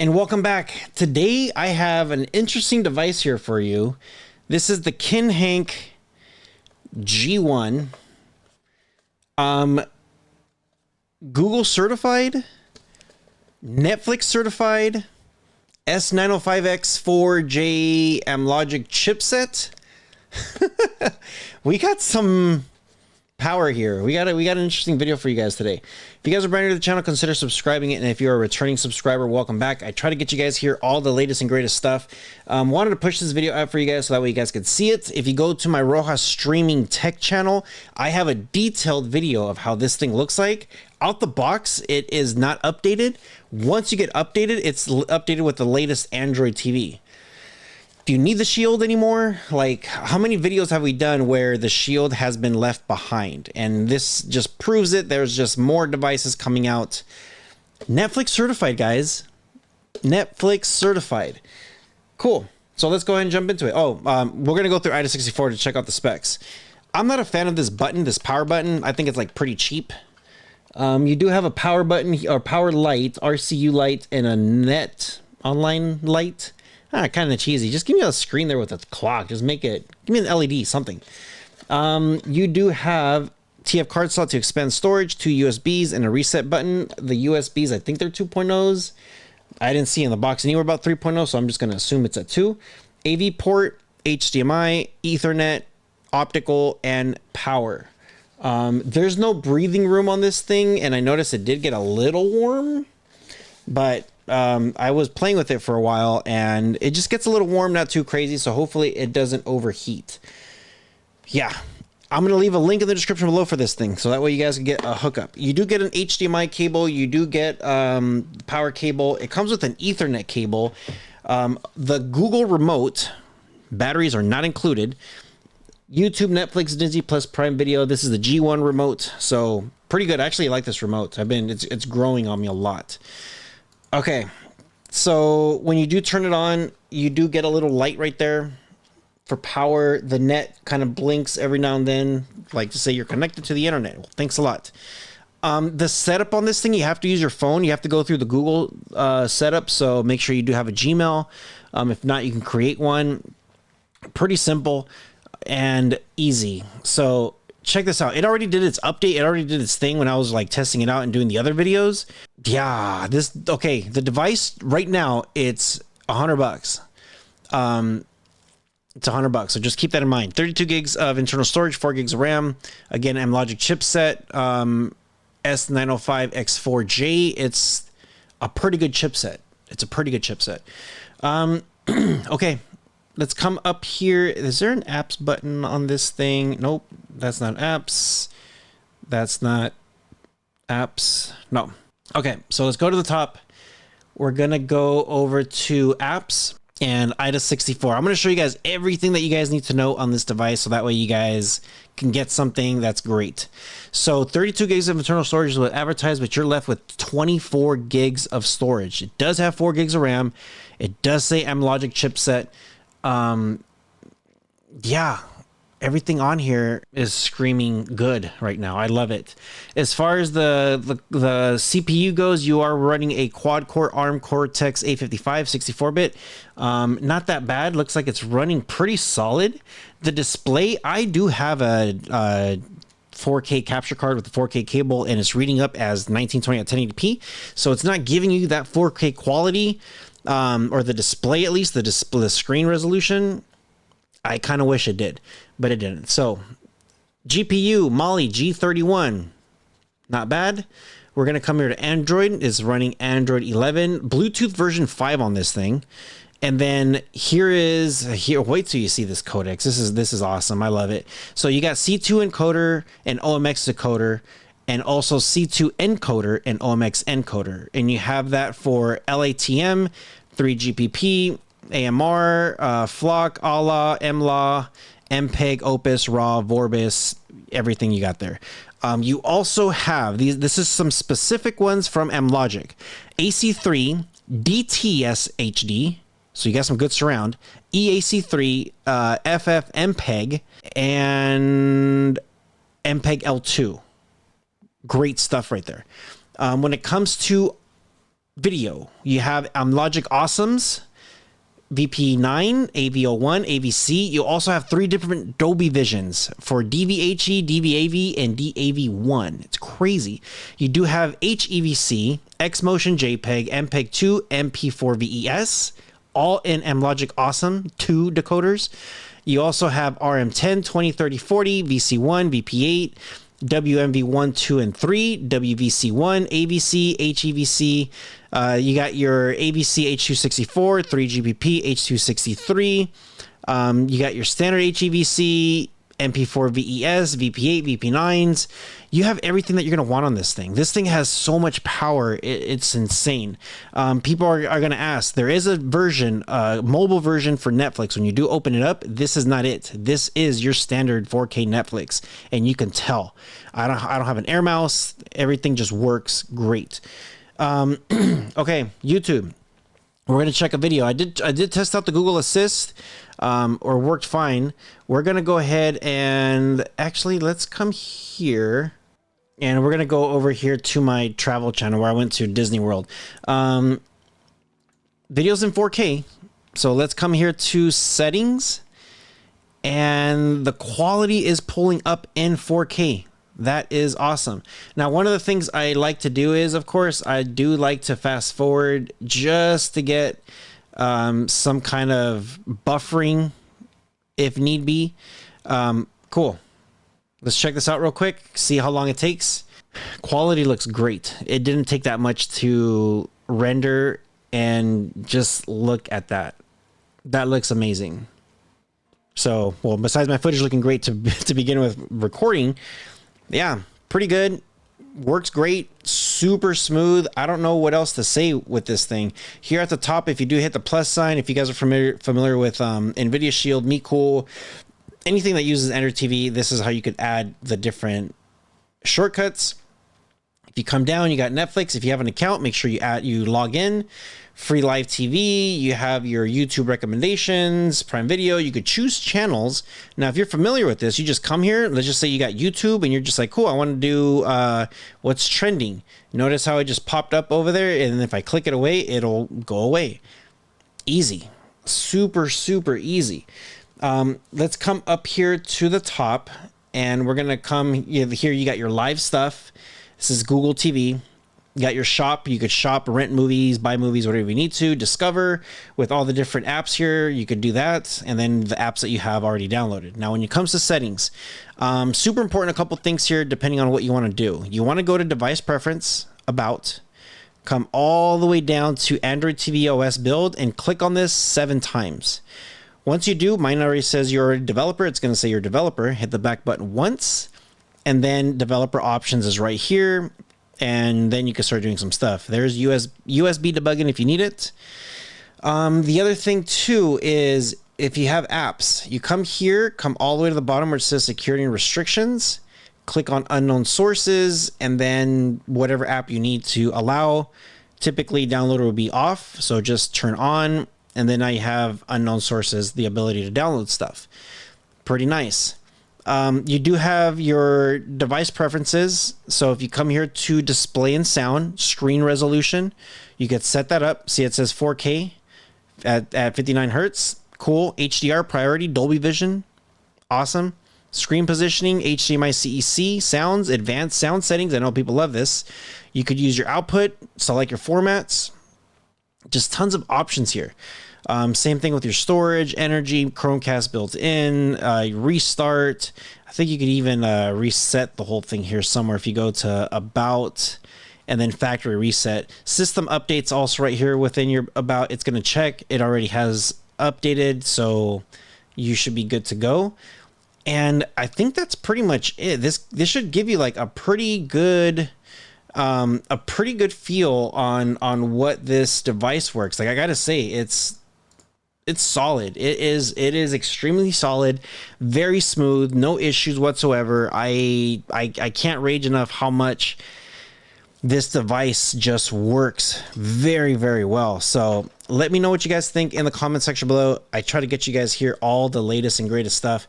And welcome back. Today I have an interesting device here for you. This is the Kinhank G1. Google certified, Netflix certified, S905X4J Amlogic chipset. We got some power here. We got an interesting video for you guys today. If you guys are brand new to the channel, consider subscribing it, and if you're a returning subscriber, welcome back. I try to get you guys here all the latest and greatest stuff. Wanted to push this video out for you guys so that way you guys could see it. If you go to my Rohas Streaming Tech channel, I have a detailed video of how this thing looks like. Out the box, it is not updated. Once you get updated, it's updated with the latest Android TV. Do you need the shield anymore? Like, how many videos have we done where the shield has been left behind? And this just proves it. There's just more devices coming out. Netflix certified, guys. Netflix certified. Cool. So let's go ahead and jump into it. we're going to go through IDA64 to check out the specs. I'm not a fan of this button, this power button. I think it's like pretty cheap. You do have a power button or power light, RCU light, and a net online light. Kind of cheesy. Just give me a screen there with a clock. Just make it, give me an LED, something. You do have TF card slot to expand storage, 2 USBs, and a reset button. The USBs, I think they're 2.0s. I didn't see in the box anywhere about 3.0, so I'm just going to assume it's at 2. AV port, HDMI, Ethernet, optical, and power. There's no breathing room on this thing, and I noticed it did get a little warm, but I was playing with it for a while and it just gets a little warm, not too crazy. So hopefully it doesn't overheat. Yeah, I'm going to leave a link in the description below for this thing, so that way you guys can get a hookup. You do get an HDMI cable. You do get power cable. It comes with an Ethernet cable. The Google remote, batteries are not included. YouTube, Netflix, Disney Plus, Prime Video. This is the G1 remote. So pretty good. Actually, I like this remote. It's growing on me a lot. Okay, so when you do turn it on, you do get a little light right there for power. The net kind of blinks every now and then, like to say you're connected to the internet. Well, thanks a lot. The setup on this thing, you have to use your phone. You have to go through the Google setup, so make sure you do have a Gmail. If not, you can create one. Pretty simple and easy. So check this out. It already did its update. It already did its thing when I was like testing it out and doing the other videos. Yeah, okay. The device right now, it's $100. It's $100. So just keep that in mind. 32 gigs of internal storage, 4 gigs of RAM. Again, Amlogic chipset, S905X4J. It's a pretty good chipset. Okay. Let's come up here. Is there an apps button on this thing? Nope, that's not apps. That's not apps. No. Okay, so let's go to the top. We're going to go over to apps and IDA64. I'm going to show you guys everything that you guys need to know on this device, so that way you guys can get something that's great. So 32 gigs of internal storage is what advertised, but you're left with 24 gigs of storage. It does have 4 gigs of RAM. It does say Amlogic chipset. Yeah, everything on here is screaming good right now. I love it. As far as the CPU goes, you are running a quad core ARM Cortex A55 64-bit. Not that bad. Looks like it's running pretty solid. The display, I do have a 4K capture card with the 4K cable, and it's reading up as 1920 at 1080p. So it's not giving you that 4K quality. Or the display, at least the screen resolution. I kind of wish it did, but it didn't. So GPU Mali G31, not bad. We're going to come here to Android. It's running Android 11, Bluetooth version 5 on this thing. And then here, wait till you see this codecs. This is awesome. I love it. So you got C2 encoder and OMX decoder, and also C2 encoder and OMX encoder. And you have that for LATM, 3GPP, AMR, FLOC, ALA, MLAW, MPEG, Opus, RAW, Vorbis, everything you got there. You also have these. This is some specific ones from Amlogic. AC3, DTS HD. So you got some good surround. EAC3, FF MPEG, and MPEG L2. Great stuff right there. When it comes to video. You have Logic Awesomes, VP9, AV01, AVC. You also have 3 different Dolby Visions for DVHE, DVAV, and DAV1. It's crazy. You do have HEVC, XMotion JPEG, MPEG-2, MP4 VES, all in Logic Awesome 2 decoders. You also have RM10, 20, 30, 40, VC1, VP8, WMV1, 2, and 3, WVC1, AVC, HEVC. You got your AVC H264, 3GBP, H263. You got your standard HEVC, MP4 VES, VP8, VP9s. You have everything that you're going to want on this thing. This thing has so much power. It's insane. People are going to ask, there is a version, a mobile version for Netflix. When you do open it up, this is not it. This is your standard 4K Netflix. And you can tell. I don't have an air mouse. Everything just works great. Okay, YouTube. We're going to check a video. I did test out the Google Assist, or worked fine. We're going to go ahead and actually let's come here and we're going to go over here to my travel channel where I went to Disney World. Videos in 4K. So let's come here to settings, and the quality is pulling up in 4K. That is awesome. Now, one of the things I like to do is, of course, I do like to fast forward just to get some kind of buffering if need be. Cool. Let's check this out real quick, see how long it takes. Quality looks great. It didn't take that much to render, and just look at that. That looks amazing. So, well, besides my footage looking great to begin with recording, yeah, pretty good. Works great. Super smooth. I don't know what else to say with this thing. Here at the top, if you do hit the plus sign, if you guys are familiar with NVIDIA Shield, Me Cool, anything that uses Enter TV, this is how you could add the different shortcuts. If you come down, you got Netflix. If you have an account, make sure you log in. Free Live TV, you have your YouTube recommendations, Prime Video, you could choose channels. Now, if you're familiar with this, you just come here, let's just say you got YouTube and you're just like, cool, I want to do what's trending. Notice how it just popped up over there, and if I click it away, it'll go away. Easy. Super, super easy. Let's come up here to the top, and we're going to come here. You got your live stuff. This is Google TV. You got your shop. You could shop, rent movies, buy movies, whatever you need to. Discover with all the different apps here. You could do that. And then the apps that you have already downloaded. Now, when it comes to settings, super important, a couple things here, depending on what you want to do. You want to go to device preference, about, come all the way down to Android TV OS build, and click on this 7 times. Once you do, mine already says you're a developer. It's going to say you're a developer. Hit the back button once, and then developer options is right here. And then you can start doing some stuff. There's USB debugging if you need it. The other thing too is if you have apps, you come here, come all the way to the bottom where it says security and restrictions, click on unknown sources, and then whatever app you need to allow. Typically downloader will be off, so just turn on, and then now you have unknown sources, the ability to download stuff. Pretty nice. You do have your device preferences. So if you come here to display and sound, screen resolution, you could set that up. See, it says 4K at 59 Hertz. Cool. HDR priority, Dolby Vision. Awesome. Screen positioning, HDMI CEC, sounds, advanced sound settings. I know people love this. You could use your output, select your formats. Just tons of options here. Same thing with your storage, energy, Chromecast built in, restart. I think you could even reset the whole thing here somewhere if you go to about and then factory reset. System updates also right here within your about. It's going to check. It already has updated, so you should be good to go. And I think that's pretty much it. This should give you like a pretty good feel on what this device works. Like, I gotta say, it's solid. It is extremely solid, very smooth, no issues whatsoever. I can't rage enough how much this device just works very, very well. So let me know what you guys think in the comment section below. I try to get you guys here all the latest and greatest stuff.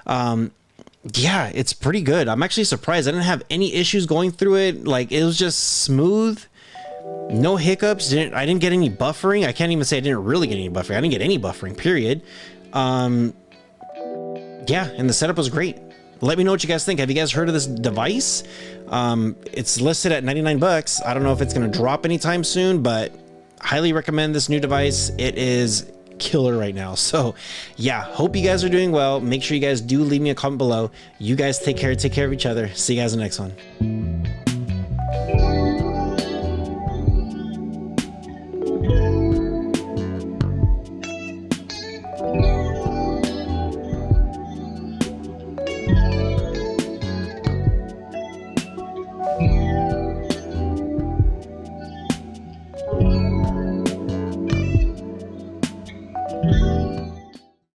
Yeah, it's pretty good. I'm actually surprised. I didn't have any issues going through it. Like, it was just smooth. No hiccups. I didn't get any buffering. I can't even say I didn't really get any buffering. I didn't get any buffering, period. Yeah, and the setup was great. Let me know what you guys think. Have you guys heard of this device? It's listed at 99 bucks. I don't know if it's going to drop anytime soon, but highly recommend this new device. It is killer right now. So yeah, hope you guys are doing well. Make sure you guys do leave me a comment below. You guys take care of each other. See you guys in the next one.